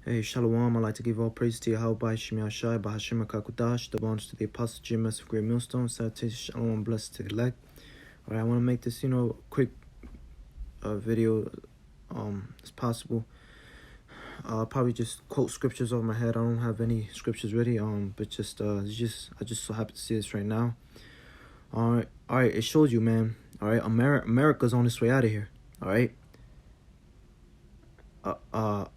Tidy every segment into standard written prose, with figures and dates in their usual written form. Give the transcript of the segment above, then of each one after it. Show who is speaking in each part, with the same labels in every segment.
Speaker 1: Hey, Shalom. I'd like to give all praise to Yahweh, Shem Yashai, Bahashim HaKakodash, the bonus to the Apostle Jim of Great Millstone, Salutation, Shalom, blessed to the elect. Alright, I want to make this, quick video, as possible. I'll probably just quote scriptures off my head. I don't have any scriptures ready, but I just so happen to see this right now. Alright, it shows you, man. Alright, America's on its way out of here. Alright.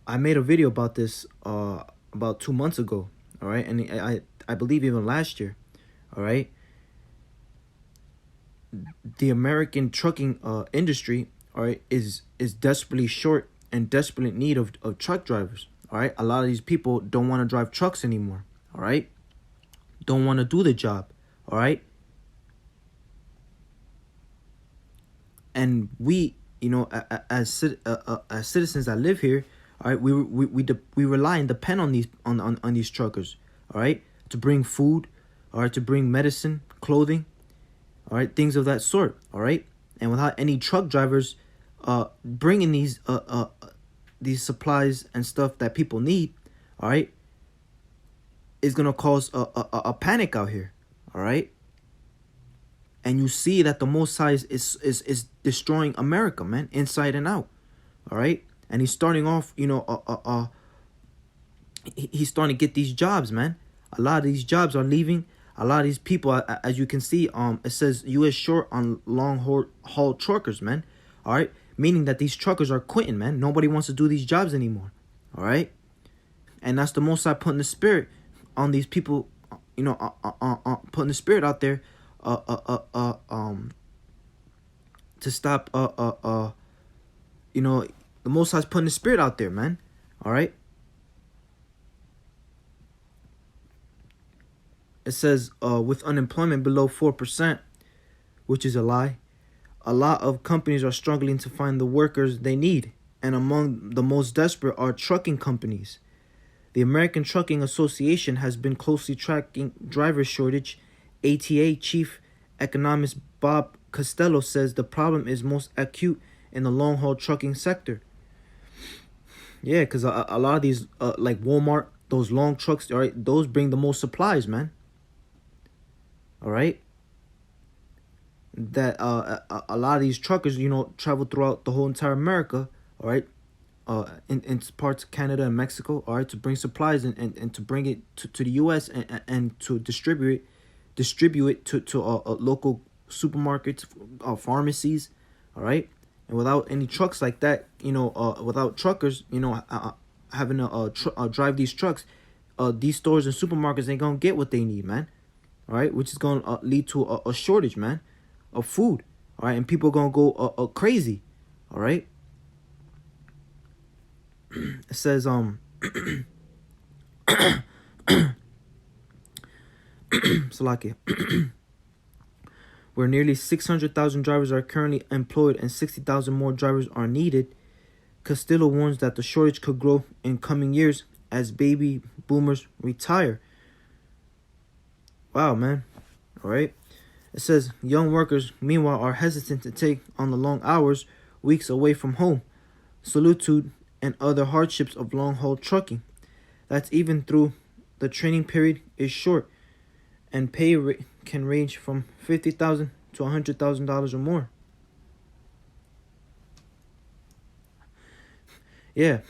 Speaker 1: I made a video about this about 2 months ago, all right, and I believe even last year, all right. The American trucking industry, all right, is desperately short and desperately in need of truck drivers, all right. A lot of these people don't want to drive trucks anymore, all right, don't want to do the job, all right, and we, as citizens that live here, all right, we rely and depend on these truckers, all right, to bring food, all right, to bring medicine, clothing, all right, things of that sort, all right. And without any truck drivers bringing these supplies and stuff that people need, all right, is gonna cause a panic out here, all right. And you see that the Most High is destroying America, man, inside and out. All right. And he's starting off, he's starting to get these jobs, man. A lot of these jobs are leaving. A lot of these people, as you can see, it says U.S. short on long haul truckers, man. All right. Meaning that these truckers are quitting, man. Nobody wants to do these jobs anymore. All right. And that's the Most High putting the spirit on these people, putting the spirit out there to stop the Most High's putting the spirit out there, man. All right. It says with unemployment below 4%, which is a lie, a lot of companies are struggling to find the workers they need, and among the most desperate are trucking companies. The American Trucking Association has been closely tracking driver shortage. ATA chief economist Bob Costello says the problem is most acute in the long-haul trucking sector. Yeah, because a lot of these, like Walmart, those long trucks, all right, those bring the most supplies, man. All right. That a lot of these truckers, travel throughout the whole entire America, all right, in parts of Canada and Mexico, all right, to bring supplies and to bring it to the U.S. and to distribute it to local supermarkets, pharmacies, all right. And without any trucks like that, without truckers, having to drive these trucks, these stores and supermarkets ain't gonna get what they need, man. All right, which is gonna lead to a shortage, man, of food. All right, and people are gonna go crazy. All right. It says Salakia. Where nearly 600,000 drivers are currently employed and 60,000 more drivers are needed, Castillo warns that the shortage could grow in coming years as baby boomers retire. Wow, man. All right. It says young workers, meanwhile, are hesitant to take on the long hours, weeks away from home, solitude, and other hardships of long-haul trucking. That's even through the training period is short, and pay can range from $50,000 to $100,000 or more. Yeah,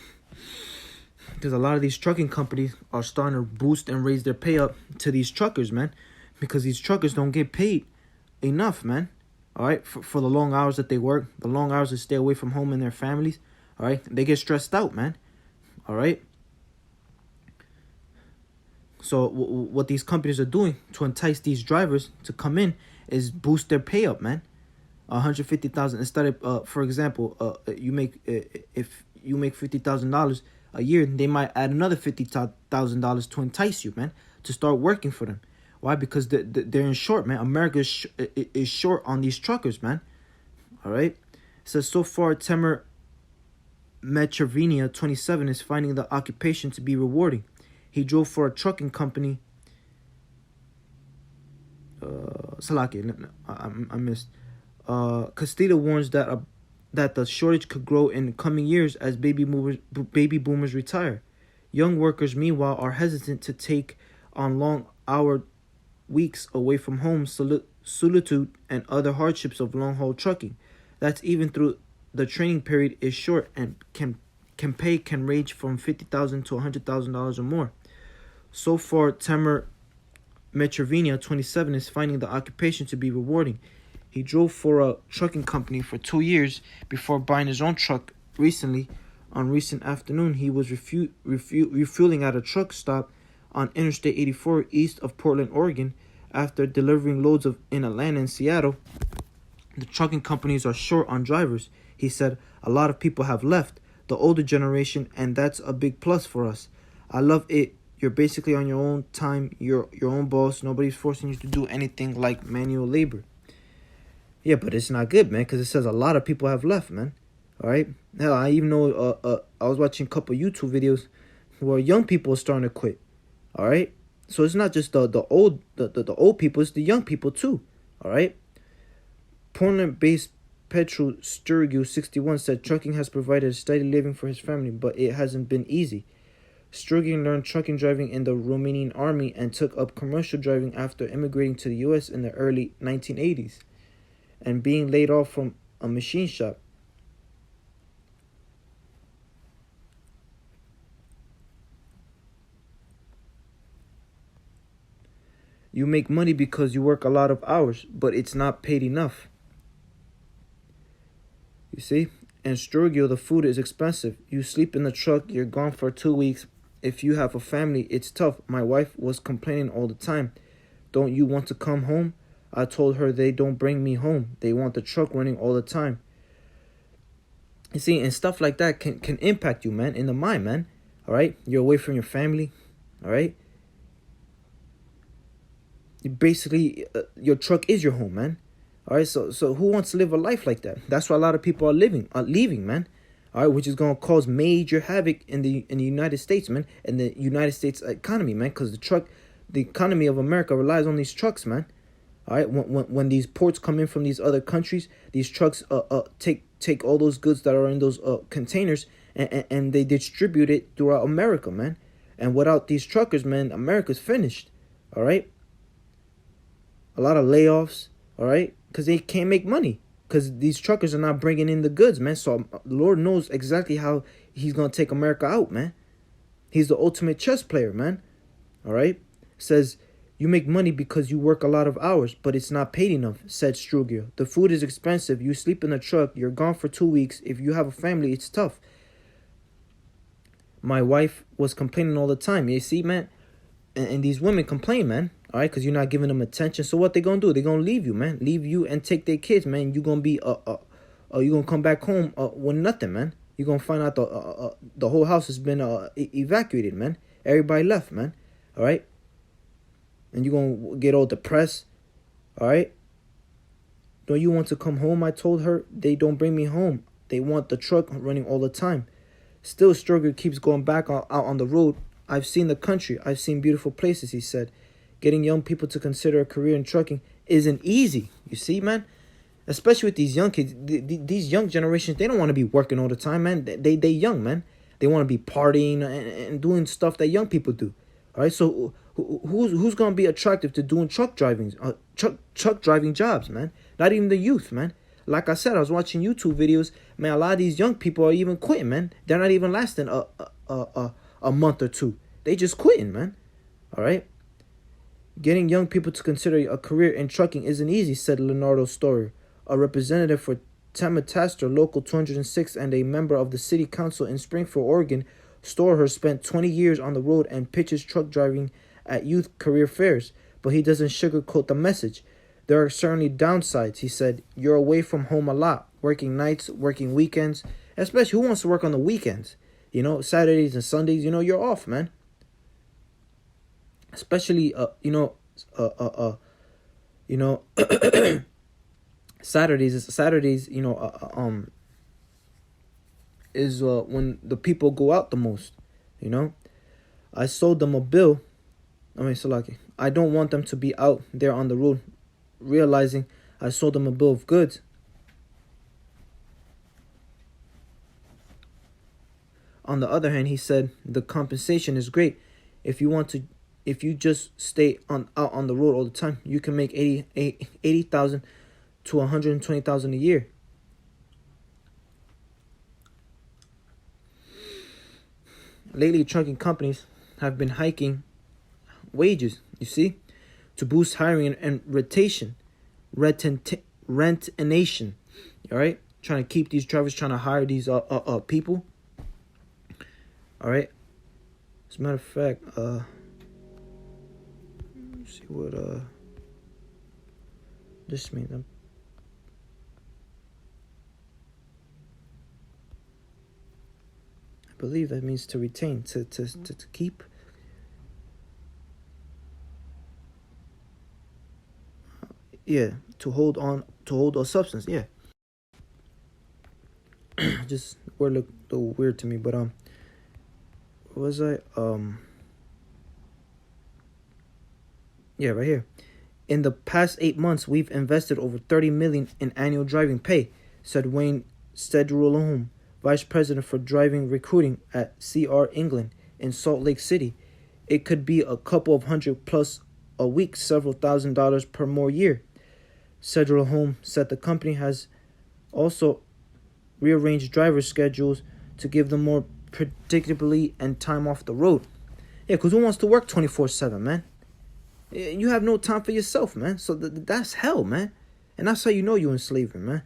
Speaker 1: because a lot of these trucking companies are starting to boost and raise their pay up to these truckers, man, because these truckers don't get paid enough, man. All right, for the long hours that they work, the long hours to stay away from home and their families. All right, they get stressed out, man. All right. So what these companies are doing to entice these drivers to come in is boost their pay up, man. 150,000 instead of, for example, if you make $50,000 a year, they might add another $50,000 to entice you, man, to start working for them. Why? Because they're in short, man. America is short on these truckers, man. All right. So far, Temer Metrovinia, 27, is finding the occupation to be rewarding. He drove for a trucking company. Salaki, I missed. Castillo warns that the shortage could grow in coming years as baby boomers retire. Young workers, meanwhile, are hesitant to take on long hour weeks away from home, solitude, and other hardships of long haul trucking. That's even through the training period is short and can range from $50,000 to $100,000 or more. So far, Tamer Metrovenia, 27, is finding the occupation to be rewarding. He drove for a trucking company for 2 years before buying his own truck recently. On recent afternoon, he was refueling at a truck stop on Interstate 84 east of Portland, Oregon, after delivering loads in Atlanta and Seattle. The trucking companies are short on drivers. He said, a lot of people have left, the older generation, and that's a big plus for us. I love it. You're basically on your own time. You're your own boss. Nobody's forcing you to do anything like manual labor. Yeah, but it's not good, man, because it says a lot of people have left, man. All right? Hell, I even know I was watching a couple YouTube videos where young people are starting to quit. All right? So it's not just the old people, it's the young people too. All right? Portland-based Petru Sturgill, 61, said trucking has provided a steady living for his family, but it hasn't been easy. Sturgill learned trucking driving in the Romanian army and took up commercial driving after immigrating to the U.S. in the early 1980s and being laid off from a machine shop. You make money because you work a lot of hours, but it's not paid enough. You see? And Sturgill, the food is expensive. You sleep in the truck, you're gone for 2 weeks. If you have a family, it's tough. My wife was complaining all the time. Don't you want to come home? I told her they don't bring me home. They want the truck running all the time. You see, and stuff like that can impact you, man, in the mind, man. All right? You're away from your family. All right? Basically, your truck is your home, man. All right? So who wants to live a life like that? That's why a lot of people are leaving, man. All right, which is going to cause major havoc in the United States, man, and the United States economy, man, because the economy of America relies on these trucks, man. All right, when these ports come in from these other countries, these trucks take all those goods that are in those containers and they distribute it throughout America, man. And without these truckers, man, America's finished. All right, a lot of layoffs. All right, because they can't make money. Because these truckers are not bringing in the goods, man. So the Lord knows exactly how he's going to take America out, man. He's the ultimate chess player, man. All right? Says, you make money because you work a lot of hours, but it's not paid enough, said Sturgill. The food is expensive. You sleep in the truck. You're gone for 2 weeks. If you have a family, it's tough. My wife was complaining all the time. You see, man? And these women complain, man. All right, because you're not giving them attention. So what they going to do? They're going to leave you, man. Leave you and take their kids, man. You're going to be, you're going to come back home with nothing, man. You're going to find out the whole house has been evacuated, man. Everybody left, man. All right? And you're going to get all depressed. All right? Don't you want to come home? I told her. They don't bring me home. They want the truck running all the time. Still, Sturgill keeps going back out on the road. I've seen the country. I've seen beautiful places, he said. Getting young people to consider a career in trucking isn't easy. You see, man? Especially with these young kids. These young generations, they don't want to be working all the time, man. They young, man. They want to be partying and doing stuff that young people do. All right? So who's going to be attractive to doing truck driving jobs, man? Not even the youth, man. Like I said, I was watching YouTube videos. Man, a lot of these young people are even quitting, man. They're not even lasting a month or two. They just quitting, man. All right? Getting young people to consider a career in trucking isn't easy, said Leonardo Storer, a representative for Tamatastor Local 206 and a member of the City Council in Springfield, Oregon. Storer spent 20 years on the road and pitches truck driving at youth career fairs, but he doesn't sugarcoat the message. There are certainly downsides, he said. You're away from home a lot, working nights, working weekends, especially who wants to work on the weekends? You know, Saturdays and Sundays, you're off, man. Especially, Saturdays, is when the people go out the most, I sold them a bill. I don't want them to be out there on the road, realizing I sold them a bill of goods. On the other hand, he said the compensation is great. If you want to, if you just stay out on the road all the time, you can make 80,000 to 120,000 a year. Lately, trucking companies have been hiking wages, you see, to boost hiring and retention, rentination. All right, trying to keep these drivers, trying to hire these people. All right. As a matter of fact, let's see what this means. I believe that means to retain, to keep. Yeah, to hold on, to hold a substance. Yeah. Just word looked a little weird to me, but what was I yeah, right here. In the past 8 months, we've invested over 30 million in annual driving pay, said Wayne Stedrolhome, vice president for driving recruiting at CR England in Salt Lake City. It could be a couple of hundred plus a week, several $1,000s per more year. Stedrolhome said the company has also rearranged driver schedules to give them more predictability and time off the road. Yeah, because who wants to work 24/7, man? You have no time for yourself, man. So that's hell, man. And that's how you know you're in slavery, man.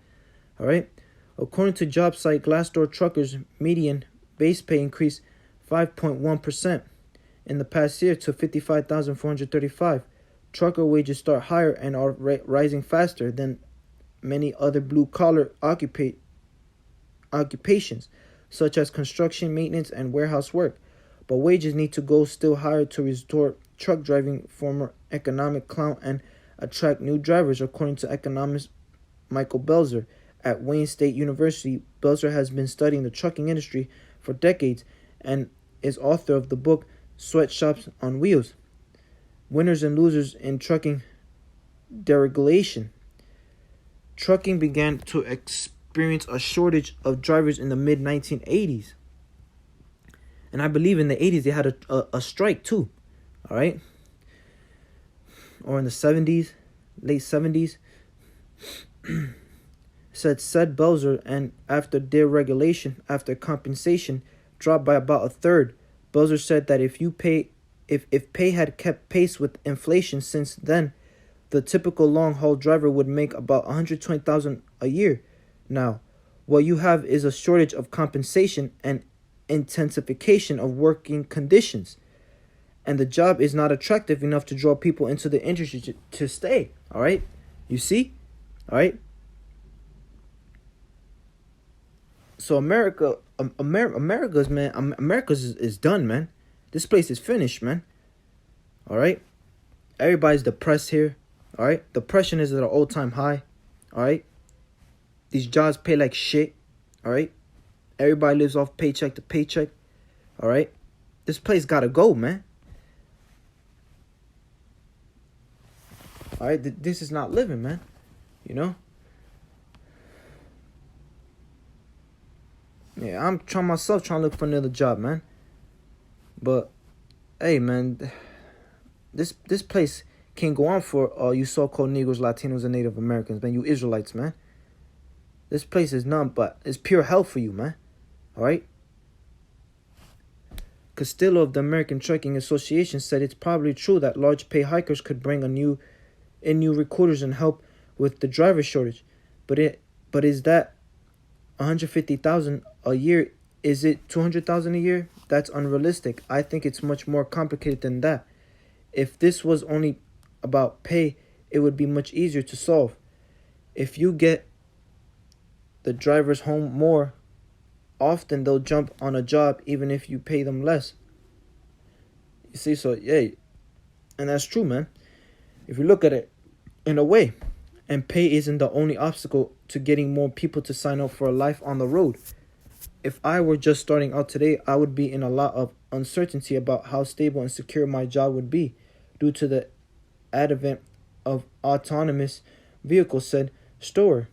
Speaker 1: All right? According to job site Glassdoor, truckers' median base pay increased 5.1% in the past year to $55,435. Trucker wages start higher and are rising faster than many other blue-collar occupations, such as construction, maintenance, and warehouse work. But wages need to go still higher to restore truck driving former economic clout and attract new drivers, according to economist Michael Belzer at Wayne State University. Belzer has been studying the trucking industry for decades and is author of the book Sweatshops on Wheels: Winners and Losers in Trucking Deregulation. Trucking began to experience a shortage of drivers in the mid-1980s. And I believe in the 80s they had a strike too. All right? Or in the 70s, late 70s. said Belzer, and after deregulation, after compensation dropped by about a third. Belzer said that if pay had kept pace with inflation since then, the typical long-haul driver would make about $120,000 a year. Now, what you have is a shortage of compensation and intensification of working conditions, and the job is not attractive enough to draw people into the industry to stay. All right, you see, all right. So America's is done, man. This place is finished, man. All right, everybody's depressed here. All right, depression is at an all-time high. All right, these jobs pay like shit. All right, everybody lives off paycheck to paycheck. All right, this place gotta go, man. All right, this is not living, man. You know. Yeah, I'm trying to look for another job, man. But hey, man, this place can't go on for you so-called Negroes, Latinos, and Native Americans, man. You Israelites, man. This place is none but it's pure hell for you, man. All right. Castillo of the American Trucking Association said it's probably true that large pay hikers could bring new recruiters and help with the driver shortage, but is that 150,000 a year? Is it 200,000 a year? That's unrealistic. I think it's much more complicated than that. If this was only about pay, it would be much easier to solve. If you get the drivers home more often, they'll jump on a job even if you pay them less. You see, so yeah, and that's true, man. If you look at it in a way, and pay isn't the only obstacle to getting more people to sign up for a life on the road. If I were just starting out today, I would be in a lot of uncertainty about how stable and secure my job would be due to the advent of autonomous vehicles, said Storer.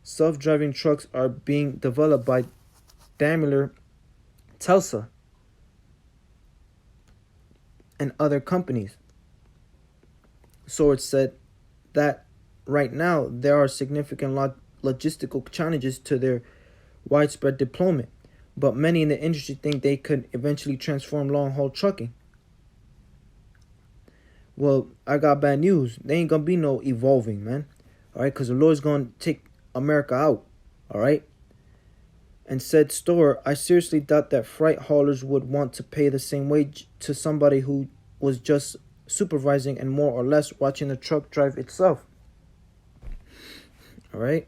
Speaker 1: self-driving trucks are being developed by Daimler, Tesla, and other companies. So it said that right now there are significant logistical challenges to their widespread deployment, but many in the industry think they could eventually transform long-haul trucking. Well, I got bad news. There ain't gonna be no evolving, man. All right, because the Lord's gonna take America out. All right. And said store, I seriously doubt that freight haulers would want to pay the same wage to somebody who was just supervising and more or less watching the truck drive itself. All right.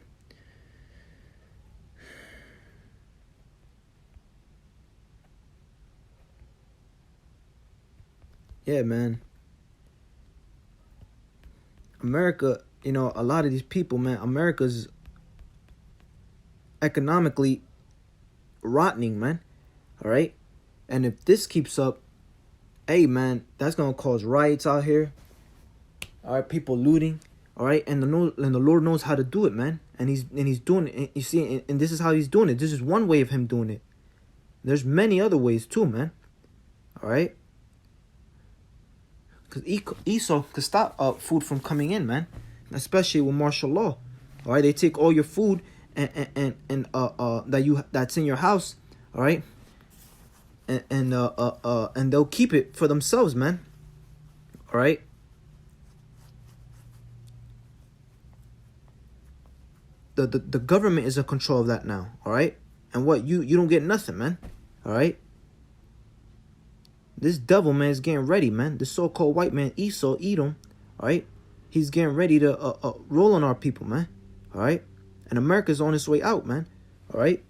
Speaker 1: Yeah, man. America, a lot of these people, man, America's economically rotting, man. All right. And if this keeps up, hey, man, that's gonna cause riots out here. All right, people looting. All right, and the Lord knows how to do it, man. And he's doing it. You see, and this is how he's doing it. This is one way of him doing it. There's many other ways too, man. All right. Because Esau could stop food from coming in, man. Especially with martial law. All right, they take all your food and that's in your house. All right, and they'll keep it for themselves, man. All right. The government is in control of that now. All right, and what you don't get nothing, man. All right. This devil, man, is getting ready, man. This so-called white man, Esau, Edom, all right? He's getting ready to roll on our people, man, all right? And America's on its way out, man, all right?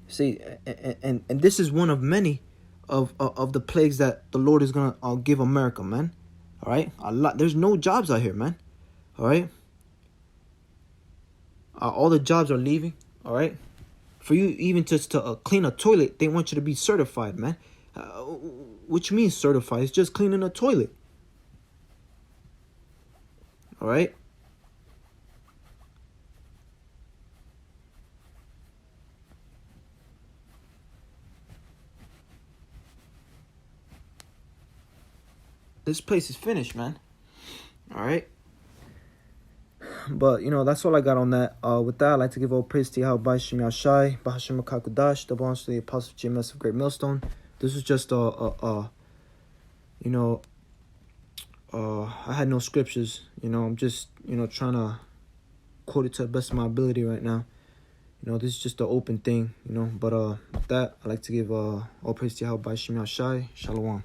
Speaker 1: See, and this is one of many of the plagues that the Lord is going to give America, man, all right? There's no jobs out here, man, all right? All the jobs are leaving, all right? For you even just to clean a toilet, they want you to be certified, man. Which means certified? It's just cleaning a toilet. All right? This place is finished, man. All right? But, that's all I got on that. With that, I'd like to give all praise to Yahweh Shem Yashai, Bahashem Kakudash, that belongs to the Apostle JMS of Great Millstone. This was just, I had no scriptures. I'm just, trying to quote it to the best of my ability right now. This is just an open thing, But with that, I'd like to give all praise to Yahweh Shem Yashai. Shalom.